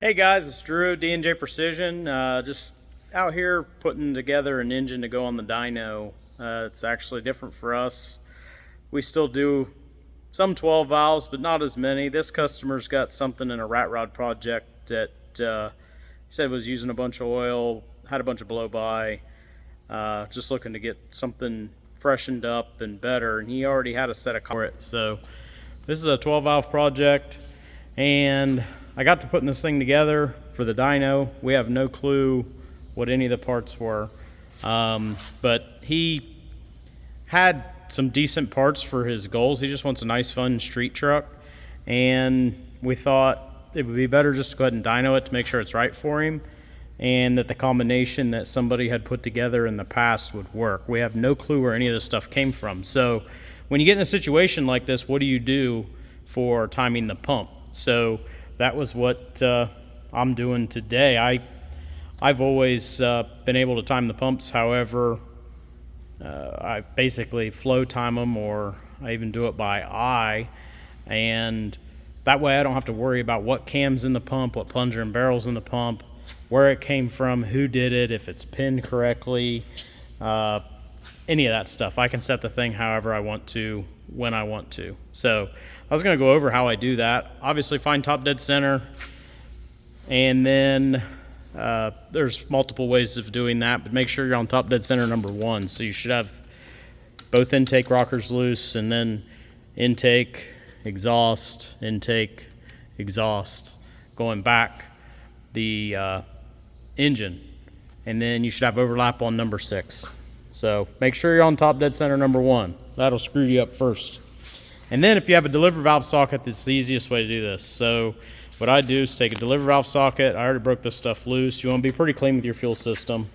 Hey guys, it's Drew, D&J Precision. Just out here putting together an engine to go on the dyno. It's actually different for us. We still do some 12 valves, but not as many. This customer's got something in a rat rod project that he said was using a bunch of oil, had a bunch of blow by, just looking to get something freshened up and better, and he already had a set of for it. So this is a 12 valve project, and I got to putting this thing together for the dyno. We have no clue what any of the parts were, but he had some decent parts for his goals. He just wants a nice, fun street truck, and we thought it would be better just to go ahead and dyno it to make sure it's right for him, and that the combination that somebody had put together in the past would work. We have no clue where any of this stuff came from. So when you get in a situation like this, what do you do for timing the pump? So that was what I'm doing today. I've always been able to time the pumps. However, I basically flow time them, or I even do it by eye, and that way I don't have to worry about what cam's in the pump, what plunger and barrel's in the pump, where it came from, who did it, if it's pinned correctly, any of that stuff. I can set the thing however I want to, when I want to. So I was going to go over how I do that. Obviously find top dead center, and then there's multiple ways of doing that, but make sure you're on top dead center number 1. So you should have both intake rockers loose, and then intake, exhaust, intake, exhaust, going back the engine, and then you should have overlap on number 6. So make sure you're on top dead center number 1. That'll screw you up first. And then if you have a deliver valve socket, that's the easiest way to do this. So what I do is take a deliver valve socket. I already broke this stuff loose. You want to be pretty clean with your fuel system.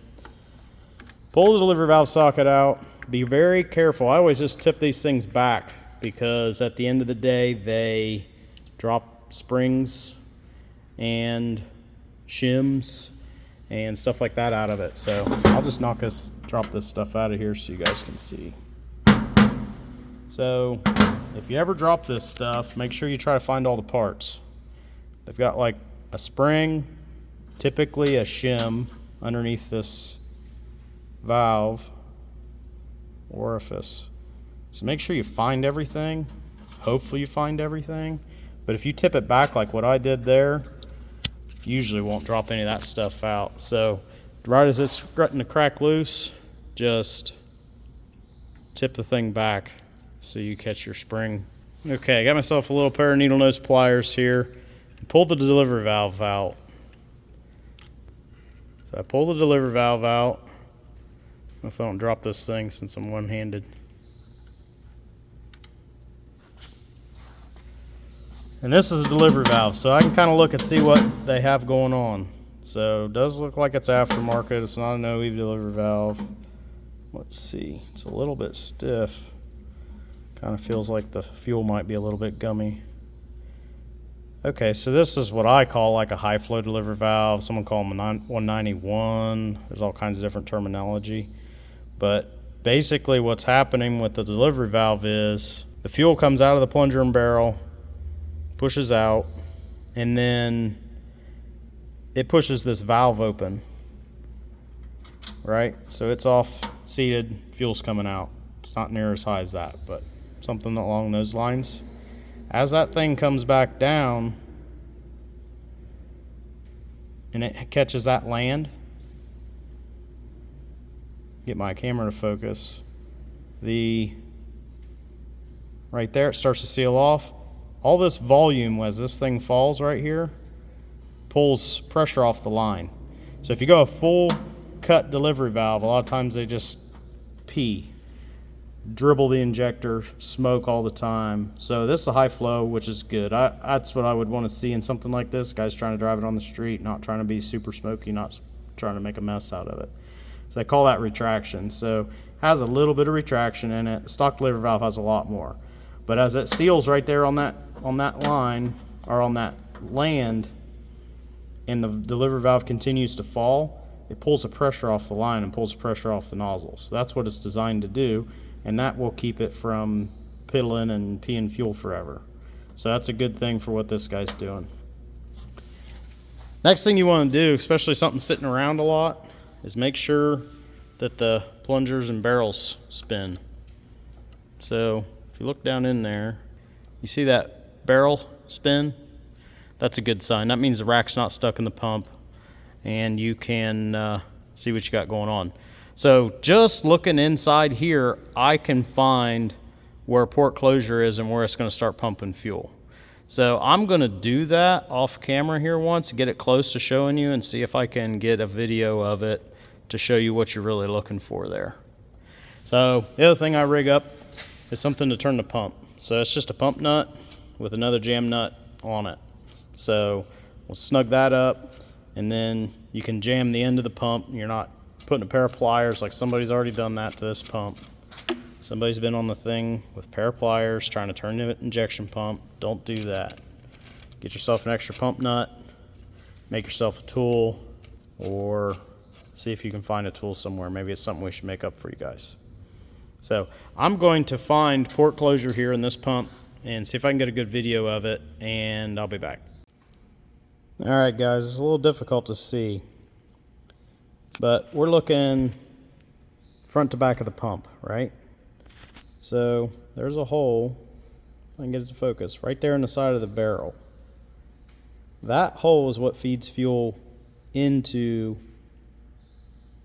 Pull the deliver valve socket out. Be very careful. I always just tip these things back, because at the end of the day they drop springs and shims and stuff like that out of it. So I'll just drop this stuff out of here so you guys can see. So if you ever drop this stuff, make sure you try to find all the parts. They've got like a spring, typically a shim underneath this valve orifice. So make sure you find everything. Hopefully you find everything. But if you tip it back like what I did there, usually won't drop any of that stuff out. So right as it's starting to crack loose, just tip the thing back so you catch your spring. Okay, I got myself a little pair of needle nose pliers here. Pull the deliver valve out. So I pull the deliver valve out. If I don't drop this thing since I'm one-handed. And this is a delivery valve, so I can kind of look and see what they have going on. So it does look like it's aftermarket. It's not an OE delivery valve. Let's see, it's a little bit stiff. Kind of feels like the fuel might be a little bit gummy. Okay, so this is what I call like a high flow delivery valve. Someone call them a 191. There's all kinds of different terminology. But basically what's happening with the delivery valve is the fuel comes out of the plunger and barrel, pushes out, and then it pushes this valve open, right? So it's off seated, fuel's coming out. It's not near as high as that, but something along those lines. As that thing comes back down and it catches that land, get my camera to focus, right there, it starts to seal off. All this volume, as this thing falls right here, pulls pressure off the line. So if you go a full cut delivery valve, a lot of times they just dribble the injector, smoke all the time. So this is a high flow, which is good. That's what I would want to see in something like this. Guys trying to drive it on the street, not trying to be super smoky, not trying to make a mess out of it. So they call that retraction. So has a little bit of retraction in it. The stock delivery valve has a lot more. But as it seals right there on that line, or on that land, and the delivery valve continues to fall, it pulls the pressure off the line and pulls the pressure off the nozzle. So that's what it's designed to do, and that will keep it from piddling and peeing fuel forever. So that's a good thing for what this guy's doing. Next thing you want to do, especially something sitting around a lot, is make sure that the plungers and barrels spin. So if you look down in there, you see that barrel spin? That's a good sign. That means the rack's not stuck in the pump and you can see what you got going on. So just looking inside here, I can find where port closure is and where it's going to start pumping fuel. So I'm going to do that off camera here once, get it close to showing you and see if I can get a video of it to show you what you're really looking for there. So the other thing I rig up is something to turn the pump. So it's just a pump nut with another jam nut on it. So we'll snug that up and then you can jam the end of the pump. You're not putting a pair of pliers like somebody's already done that to this pump. Somebody's been on the thing with a pair of pliers trying to turn the injection pump. Don't do that. Get yourself an extra pump nut, make yourself a tool, or see if you can find a tool somewhere. Maybe it's something we should make up for you guys. So I'm going to find port closure here in this pump and see if I can get a good video of it, and I'll be back. All right, guys, it's a little difficult to see, but we're looking front to back of the pump, right? So there's a hole, I can get it to focus, right there in the side of the barrel. That hole is what feeds fuel into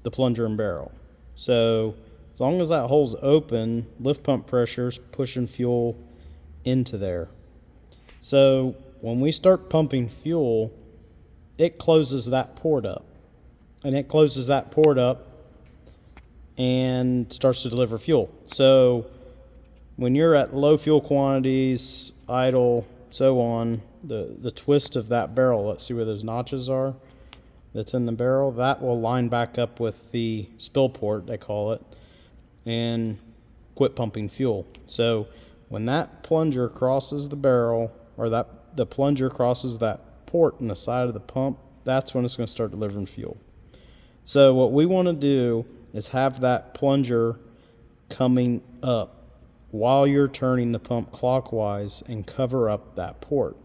the plunger and barrel. So as long as that hole's open, lift pump pressure's pushing fuel into there. So when we start pumping fuel, it closes that port up. And it closes that port up and starts to deliver fuel. So when you're at low fuel quantities, idle, so on, the twist of that barrel, let's see where those notches are, that's in the barrel, that will line back up with the spill port, they call it, and quit pumping fuel. So when that plunger crosses the barrel, or the plunger crosses that port in the side of the pump, that's when it's going to start delivering fuel. So what we want to do is have that plunger coming up while you're turning the pump clockwise and cover up that port.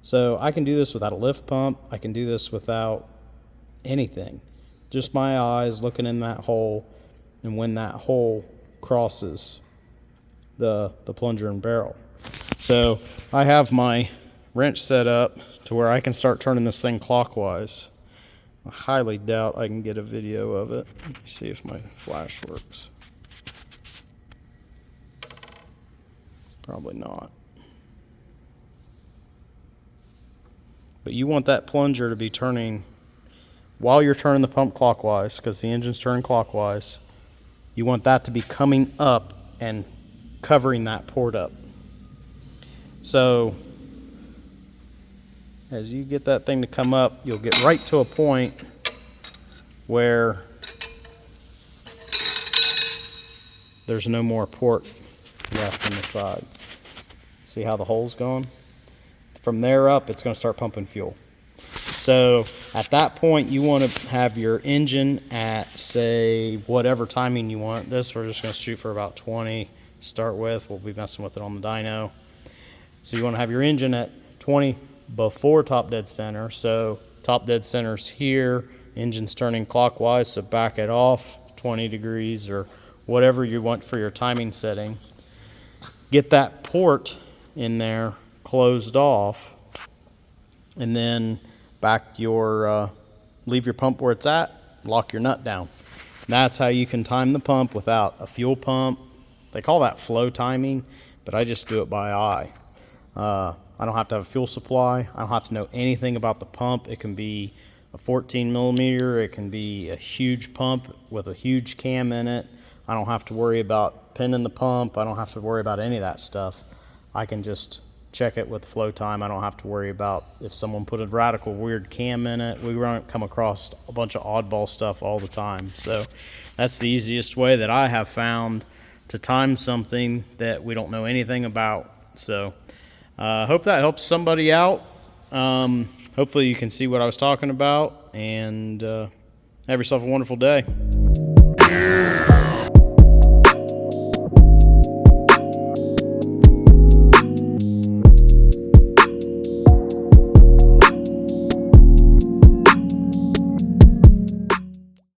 So I can do this without a lift pump. I can do this without anything. Just my eyes looking in that hole, and when that hole crosses the plunger and barrel. So I have my wrench set up to where I can start turning this thing clockwise. I highly doubt I can get a video of it. Let me see if my flash works. Probably not. But you want that plunger to be turning while you're turning the pump clockwise, because the engine's turning clockwise. You want that to be coming up and covering that port up. So as you get that thing to come up, you'll get right to a point where there's no more port left on the side. See how the hole's going? From there up, it's going to start pumping fuel. So at that point, you want to have your engine at, say, whatever timing you want. This we're just going to shoot for about 20 to start with. We'll be messing with it on the dyno. So you want to have your engine at 20 before top dead center. So top dead center's here, engine's turning clockwise, so back it off 20 degrees or whatever you want for your timing setting. Get that port in there closed off, and then back your leave your pump where it's at, lock your nut down. That's how you can time the pump without a fuel pump. They call that flow timing, but I just do it by eye. I don't have to have a fuel supply. I don't have to know anything about the pump. It can be a 14 millimeter. It can be a huge pump with a huge cam in it. I don't have to worry about pinning the pump. I don't have to worry about any of that stuff. I can just check it with flow time. I don't have to worry about if someone put a radical weird cam in it. We come across a bunch of oddball stuff all the time. So that's the easiest way that I have found to time something that we don't know anything about. So hope that helps somebody out. Hopefully you can see what I was talking about, and have yourself a wonderful day.